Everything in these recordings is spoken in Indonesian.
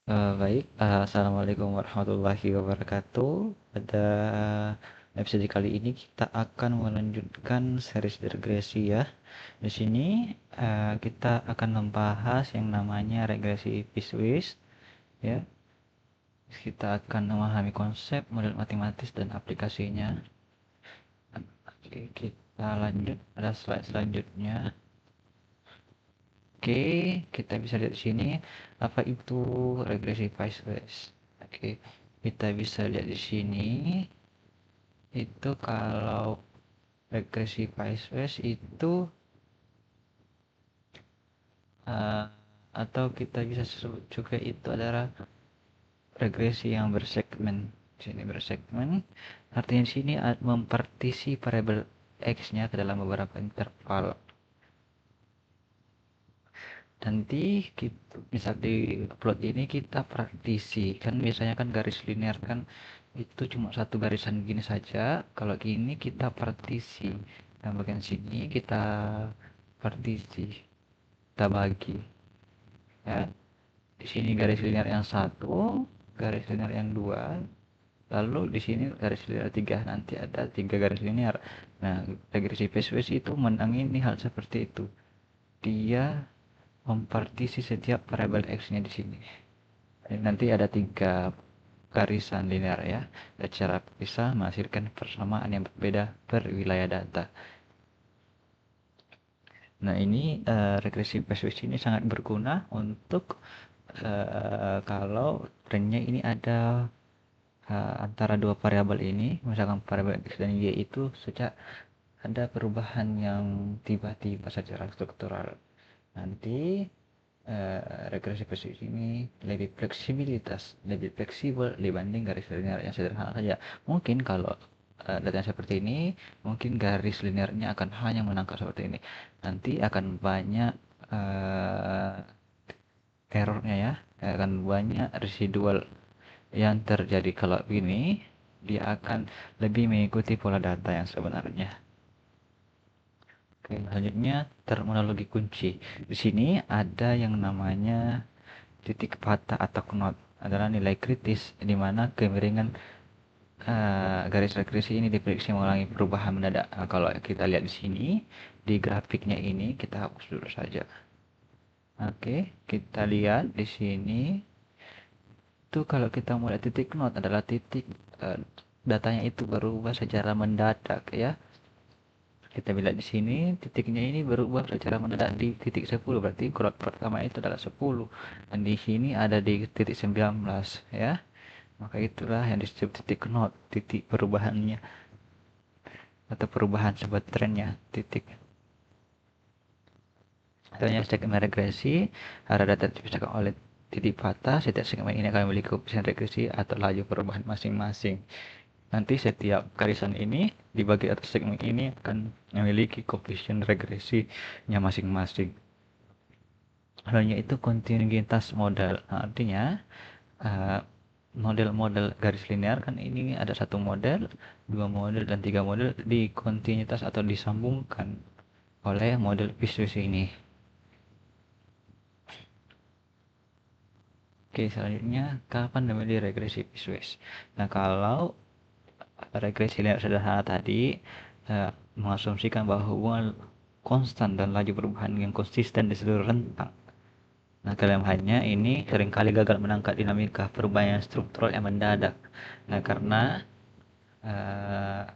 Baik, Assalamualaikum warahmatullahi wabarakatuh. Pada episode kali ini kita akan melanjutkan series regresi ya. Di sini kita akan membahas yang namanya regresi piecewise ya. Kita akan memahami konsep, model matematis dan aplikasinya. Oke, kita lanjut pada slide selanjutnya. Oke, kita bisa lihat di sini apa itu regresi piecewise. Oke, kita bisa lihat di sini itu kalau regresi piecewise itu uh, atau kita bisa sebut juga itu adalah regresi yang bersegmen. Sini bersegmen, artinya di sini mempartisi variabel x-nya ke dalam beberapa interval. Nanti kita, misal di plot ini kita praktisi, kan biasanya kan garis linear kan itu cuma satu garisan gini saja. Kalau gini kita partisi, dan bagian sini kita partisi, kita bagi ya. Di sini garis linear yang satu, garis linear yang dua, lalu di sini garis linear tiga. Nanti ada tiga garis linear. Nah, regresi piecewise itu menangini hal seperti itu. Dia mempartisi setiap variabel x-nya di sini. Nanti ada tiga garisan linear ya. Secara bisa menghasilkan persamaan yang berbeda per wilayah data. Nah, ini regresi piecewise ini sangat berguna untuk kalau trennya ini ada antara dua variabel ini, misalkan variabel x dan y itu sejak ada perubahan yang tiba-tiba secara struktural. Nanti regresi piecewise ini lebih fleksibel dibanding garis linear yang sederhana saja. Mungkin kalau data yang seperti ini, mungkin garis linearnya akan hanya menangkap seperti ini. Nanti akan banyak errornya ya, akan banyak residual yang terjadi. Kalau ini dia akan lebih mengikuti pola data yang sebenarnya. Oke, selanjutnya terminologi kunci. Di sini ada yang namanya titik patah atau knot, adalah nilai kritis di mana kemiringan garis regresi ini diprediksi mengulangi perubahan mendadak. Nah, kalau kita lihat di sini di grafiknya ini kita hapus dulu saja. Oke, kita lihat di sini itu kalau kita mulai titik not adalah titik datanya itu berubah secara mendadak ya. Kita lihat di sini titiknya ini berubah secara mendadak di titik 10, berarti growth pertama itu adalah 10 dan di sini ada di titik 19 ya. Maka itulah yang disebut titik not, titik perubahannya atau perubahan sebuah trennya, titik. Misalnya segmen regresi, arah data dipisahkan oleh titik patah, setiap segmen ini akan memiliki koefisien regresi atau laju perubahan masing-masing. Nanti setiap garisan ini dibagi atas segmen ini akan memiliki koefisien regresinya masing-masing. Lainnya itu kontinuitas model. Nah, artinya model-model garis linear kan ini ada satu model, dua model, dan tiga model di kontinuitas atau disambungkan oleh model piecewise ini. Oke, selanjutnya kapan terjadi regresi piecewise? Nah, kalau regresi linear sederhana tadi mengasumsikan bahwa hubungan konstan dan laju perubahan yang konsisten di seluruh rentang. Nah, kelemahannya ini seringkali gagal menangkap dinamika perubahan struktural yang mendadak. Nah, karena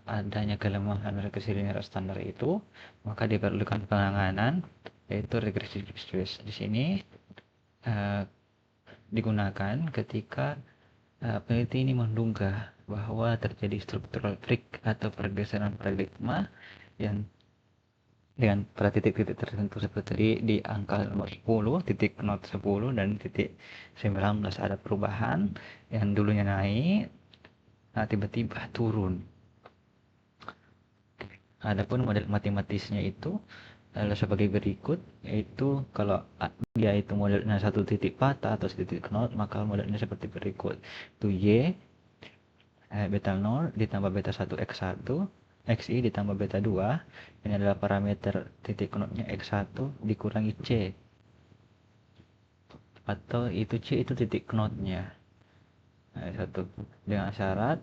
adanya kelemahan regresi linear standar itu, maka diperlukan penanganan yaitu regresi piecewise. Di sini digunakan ketika peneliti ini menduga bahwa terjadi struktural freak atau pergeseran paradigma yang dengan pada titik-titik tertentu seperti di angka nomor 10, titik not 10 dan titik 19 ada perubahan yang dulunya naik, nah tiba-tiba turun. Adapun model matematisnya itu adalah sebagai berikut, yaitu kalau dia itu modelnya satu titik patah atau titik not, maka modelnya seperti berikut. Itu y beta 0 ditambah beta 1 x1 xi ditambah beta 2, ini adalah parameter titik notnya x1 dikurangi c. atau itu C itu titik knotnya. Nah, satu dengan syarat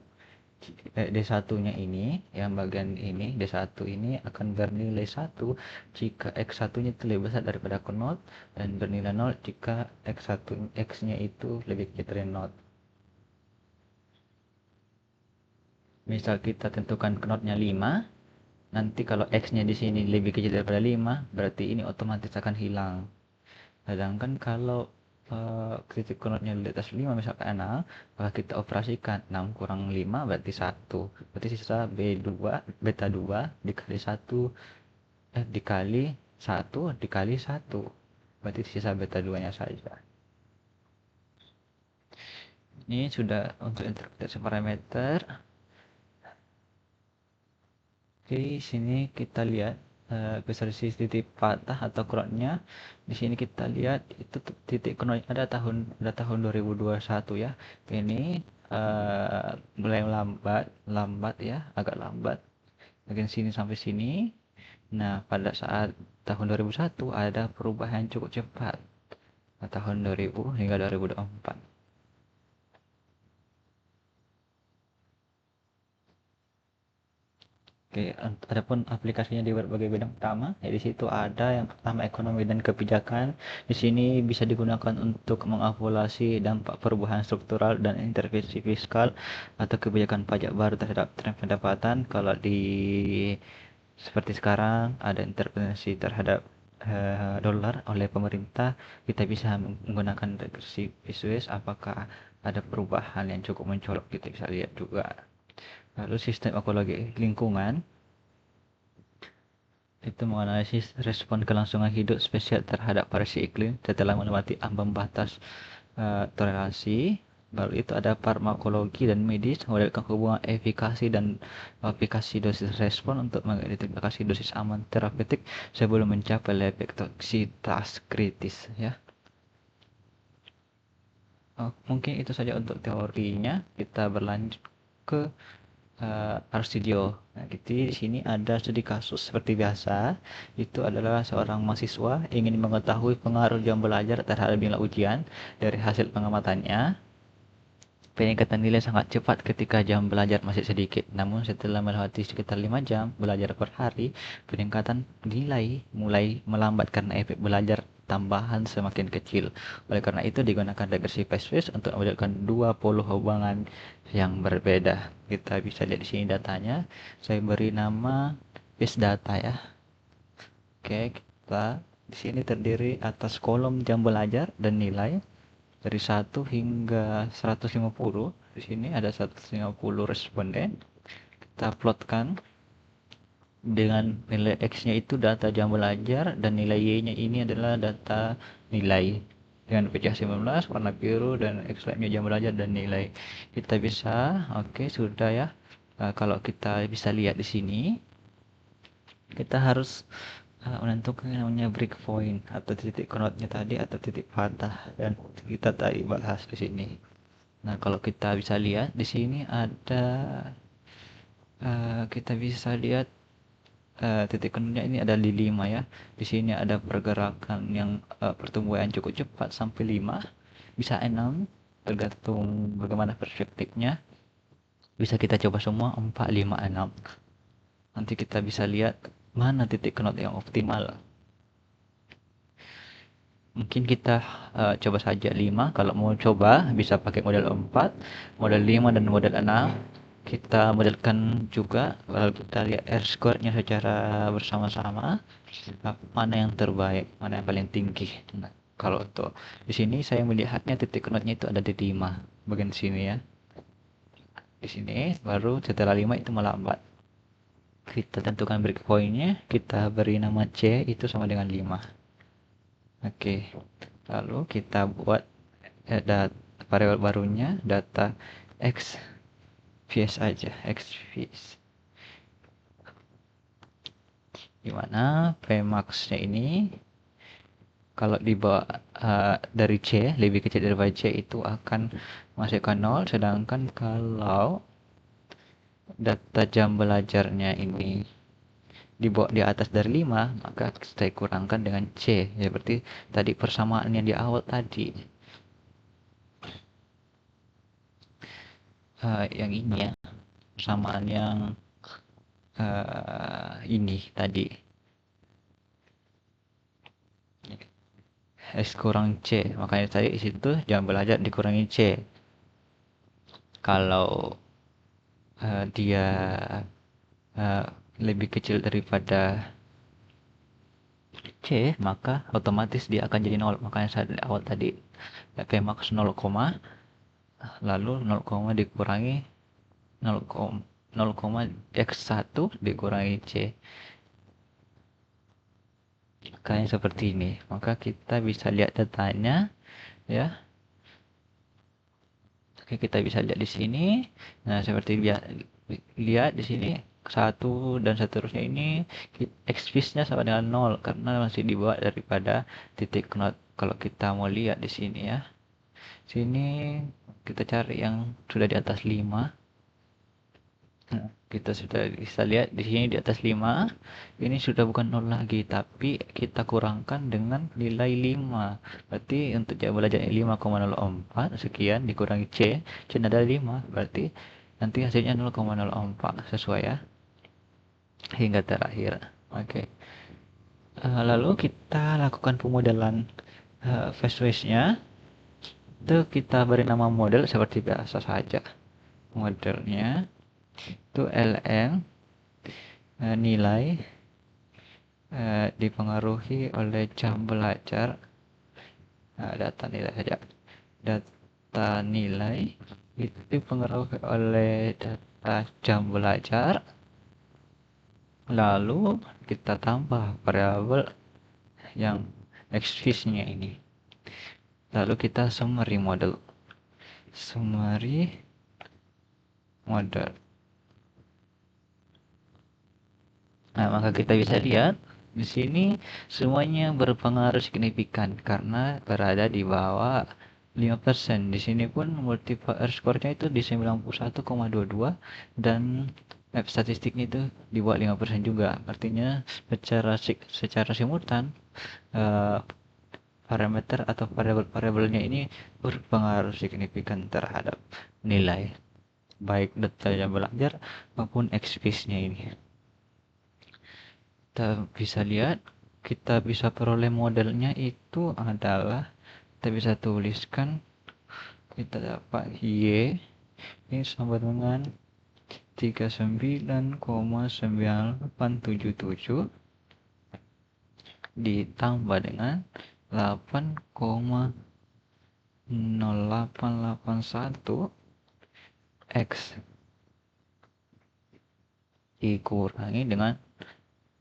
D1-nya ini, yang bagian ini, D1 ini akan bernilai 1 jika X1-nya itu lebih besar daripada knot, dan bernilai 0 jika X-nya itu lebih kecil dari knot. Misal kita tentukan knotnya 5, nanti kalau X-nya di sini lebih kecil daripada 5, berarti ini otomatis akan hilang. Sedangkan kalau titik knotnya di atas 5 misalkan 6, maka kita operasikan 6 kurang 5 berarti 1. Berarti sisa B2, beta 2 dikali 1 dikali 1 dikali 1. Berarti sisa beta 2-nya saja. Ini sudah untuk interpretasi parameter. Oke, sini kita lihat besar titik patah atau knotnya. Di sini kita lihat itu titik knot ada tahun 2021 ya. Ini mulai lambat ya, agak lambat. Bagian sini sampai sini. Nah, pada saat tahun 2001 ada perubahan cukup cepat. Tahun 2000 hingga 2024. Oke, adapun aplikasinya di berbagai bidang utama, ya di situ ada yang pertama ekonomi dan kebijakan. Di sini bisa digunakan untuk mengevaluasi dampak perubahan struktural dan intervensi fiskal atau kebijakan pajak baru terhadap tren pendapatan. Kalau di seperti sekarang ada intervensi terhadap dolar oleh pemerintah, kita bisa menggunakan regresi visues apakah ada perubahan yang cukup mencolok, kita bisa lihat juga. Lalu sistem ekologi lingkungan itu menganalisis respon kelangsungan hidup spesies terhadap variasi iklim setelah melewati ambang batas toleransi. Lalu itu ada farmakologi dan medis, modelkan hubungan efikasi dan aplikasi dosis respon untuk mengidentifikasi dosis aman terapeutik sebelum mencapai level toksitas kritis ya. Mungkin itu saja untuk teorinya. Kita berlanjut ke Arsidio. Nah, di sini ada studi kasus seperti biasa. Itu adalah seorang mahasiswa ingin mengetahui pengaruh jam belajar terhadap nilai ujian. Dari hasil pengamatannya, peningkatan nilai sangat cepat ketika jam belajar masih sedikit. Namun setelah melewati sekitar 5 jam belajar per hari, peningkatan nilai mulai melambat karena efek belajar tambahan semakin kecil. Oleh karena itu digunakan regresi Pace untuk membedakan dua polu hubungan yang berbeda. Kita bisa lihat di sini datanya. Saya beri nama base data ya. Oke, kita di sini terdiri atas kolom jam belajar dan nilai dari 1 hingga 150. Di sini ada 150 responden. Kita plotkan dengan nilai X-nya itu data jam belajar dan nilai Y-nya ini adalah data nilai dengan pecah 19 warna biru dan X-nya jam belajar dan nilai. Kita bisa, oke, sudah ya. Kalau kita bisa lihat di sini, kita harus menentukan namanya breakpoint atau titik knotnya tadi atau titik patah, dan kita tadi bahas di sini. Nah, kalau kita bisa lihat di sini ada kita bisa lihat titik knotnya ini ada di 5 ya. Di sini ada pergerakan yang pertumbuhan cukup cepat sampai 5, bisa 6, tergantung bagaimana perspektifnya. Bisa kita coba semua 4, 5, 6. Nanti kita bisa lihat mana titik knot yang optimal. Mungkin kita coba saja 5. Kalau mau coba bisa pakai model 4, model 5 dan model 6. Kita modelkan juga, lalu kita lihat R-score-nya secara bersama-sama, mana yang terbaik, mana yang paling tinggi. Nah, kalau untuk di sini saya melihatnya titik knotnya itu ada di 5 bagian sini ya. Di sini baru setelah 5 itu melambat. Kita tentukan breakpoint-nya, kita beri nama C itu sama dengan 5. Oke, lalu kita buat variabel barunya data X vs aja, X vs, dimana Pmax-nya ini kalau dibawa dari C lebih kecil daripada C itu akan masukkan 0, sedangkan kalau data jam belajarnya ini dibawa di atas dari 5, maka saya kurangkan dengan C ya, berarti tadi persamaan yang di awal tadi. yang ini ya, persamaan yang ini tadi, X kurang C, makanya tadi di situ jangan belajar dikurangi C. Kalau dia uh, lebih kecil daripada C, maka otomatis dia akan jadi 0. Makanya saya dari awal tadi Pmax 0, lalu 0, dikurangi 0, 0, X1 dikurangi C. Kayak seperti ini. Maka kita bisa lihat datanya ya. Oke, kita bisa lihat di sini. Nah, seperti lihat di sini satu dan seterusnya ini x-nya sama dengan 0 karena masih di bawah daripada titik not. Kalau kita mau lihat di sini ya. Sini kita cari yang sudah di atas 5. Nah, kita sudah bisa lihat di sini di atas 5. Ini sudah bukan 0 lagi, tapi kita kurangkan dengan nilai 5. Berarti untuk belajar 5,04 sekian dikurangi C, C adalah 5. Berarti nanti hasilnya 0,04 sesuai ya. Hingga terakhir. Oke. Lalu kita lakukan pemodelan phase space-nya. Itu kita beri nama model seperti biasa saja. Modelnya itu ln nilai dipengaruhi oleh jam belajar. Data nilai saja. Data nilai itu dipengaruhi oleh data jam belajar. Lalu kita tambah variabel yang x-nya ini. Lalu kita summary model. Nah, maka kita bisa lihat di sini semuanya berpengaruh signifikan karena berada di bawah 5%. Di sini pun multiplier score-nya itu di 91,22 dan map statistiknya itu di bawah 5% juga. Artinya secara simultan parameter atau variabel-variabelnya ini berpengaruh signifikan terhadap nilai baik data yang belajar maupun XPS-nya ini. Kita bisa lihat, kita bisa peroleh modelnya itu adalah kita bisa tuliskan, kita dapat Y ini sama dengan 39,9877 ditambah dengan 8,0881 X dikurangi dengan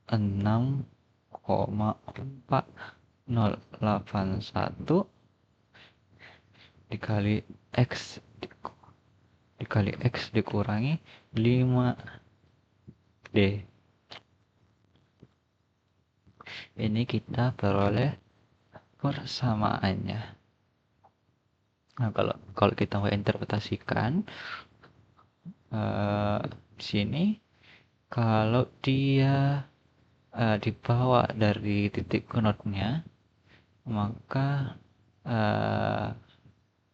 6,4081 dikali X dikurangi 5D. Ini kita peroleh persamaannya. Nah, kalau kita mau interpretasikan di sini, kalau dia dibawa dari titik node-nya, maka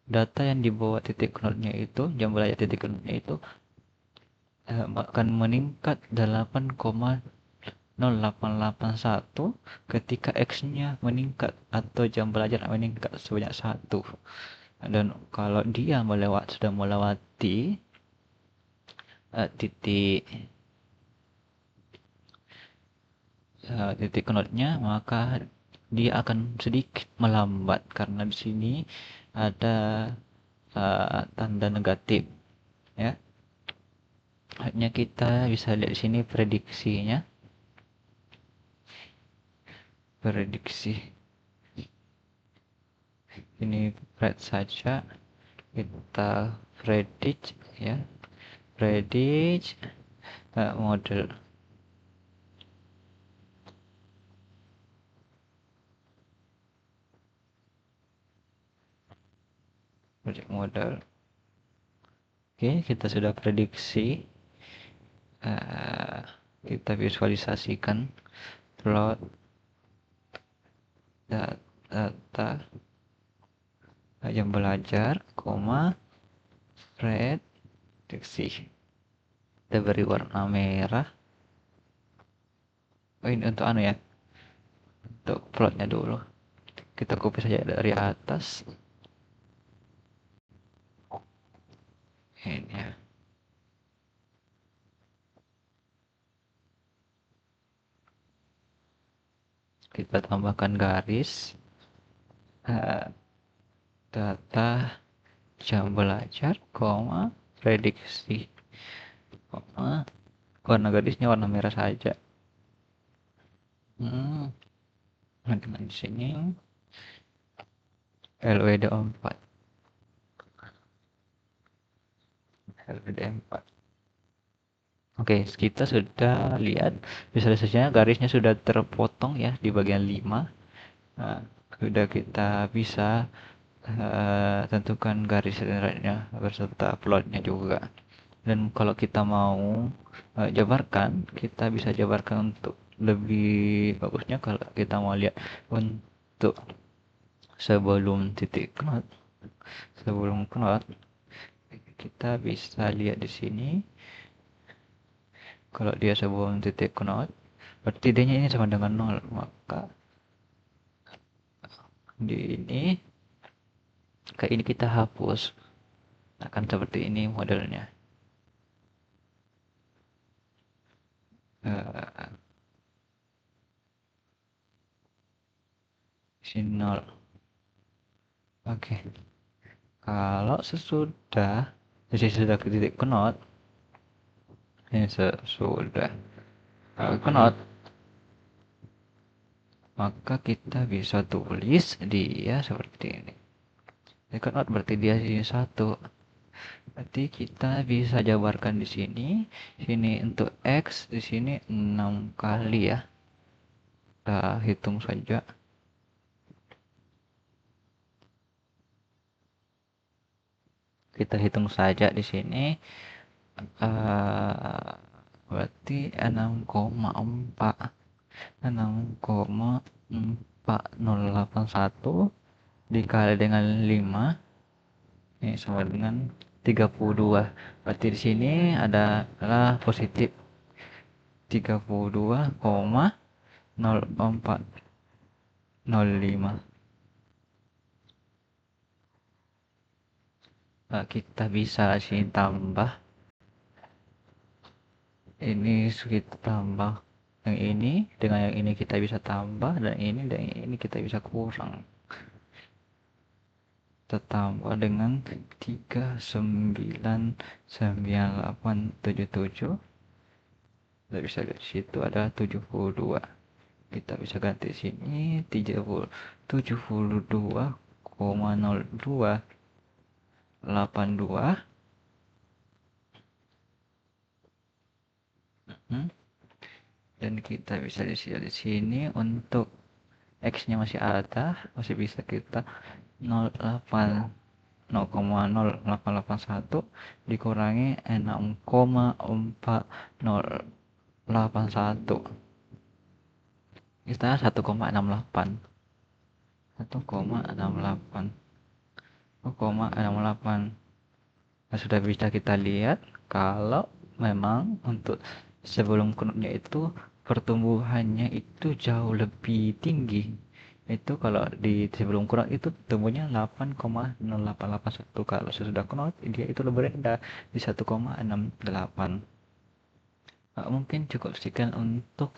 data yang dibawa titik node-nya itu, jam belajar titik node-nya itu akan meningkat 8,0881 ketika X-nya meningkat atau jam belajar meningkat sebanyak 1. Dan kalau dia sudah melewati titik node-nya, maka dia akan sedikit melambat karena di sini ada tanda negatif ya. Hanya kita bisa lihat di sini prediksi ini pred saja, kita predict ya, model model. Oke, kita sudah prediksi, kita visualisasikan plot data yang belajar, spread deteksi. Kita beri warna merah. Oh, ini untuk anu ya, untuk plotnya dulu. Kita copy saja dari atas. Ini ya. Kita tambahkan garis. Data jam belajar, koma, prediksi, koma, warna garisnya warna merah saja. Nah, di sini LWD 4. LWD 4. Oke, kita sudah lihat visualisasinya, garisnya sudah terpotong ya di bagian 5. Nah, sudah kita bisa tentukan garis rendernya beserta plotnya juga. Dan kalau kita mau jabarkan, kita bisa jabarkan untuk lebih bagusnya. Kalau kita mau lihat untuk sebelum titik knot, kita bisa lihat di sini. Kalau dia sebelum titik knot, berarti D nya ini sama dengan 0, maka di ini kayak ini kita hapus, akan seperti ini modelnya. Sini 0. Oke. Kalau sesudah jadi sudah ke titik knot, ini sesudah knot, maka kita bisa tulis dia seperti ini. Knot berarti dia sini 1. Berarti kita bisa jabarkan di sini. Sini untuk X, di sini 6 kali ya. Kita hitung saja. Kita hitung saja di sini. Berarti 6,4081 dikali dengan 5 ini sama dengan 32. Berarti di sini adalah positif 32,0405. Kita bisa sini tambah, ini kita tambah yang ini dengan yang ini, kita bisa tambah, dan ini kita bisa kurang. Kita tambah dengan 399877. Kita bisa lihat di situ ada 72. Kita bisa ganti sini 72,0282. Dan kita bisa lihat di sini untuk X nya masih ada, masih bisa kita 0,0881 dikurangi 6,4081, kita 1,68. Nah, sudah bisa kita lihat kalau memang untuk sebelum knotnya itu pertumbuhannya itu jauh lebih tinggi. Itu kalau di sebelum knot itu tumbuhnya 8,0881. Kalau sesudah knot dia itu lebih rendah di 1,68. Mungkin cukup sekian untuk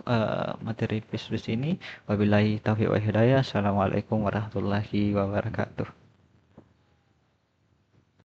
materi visualis ini. Wabillahi taufiq wa hidayah. Assalamualaikum warahmatullahi wabarakatuh.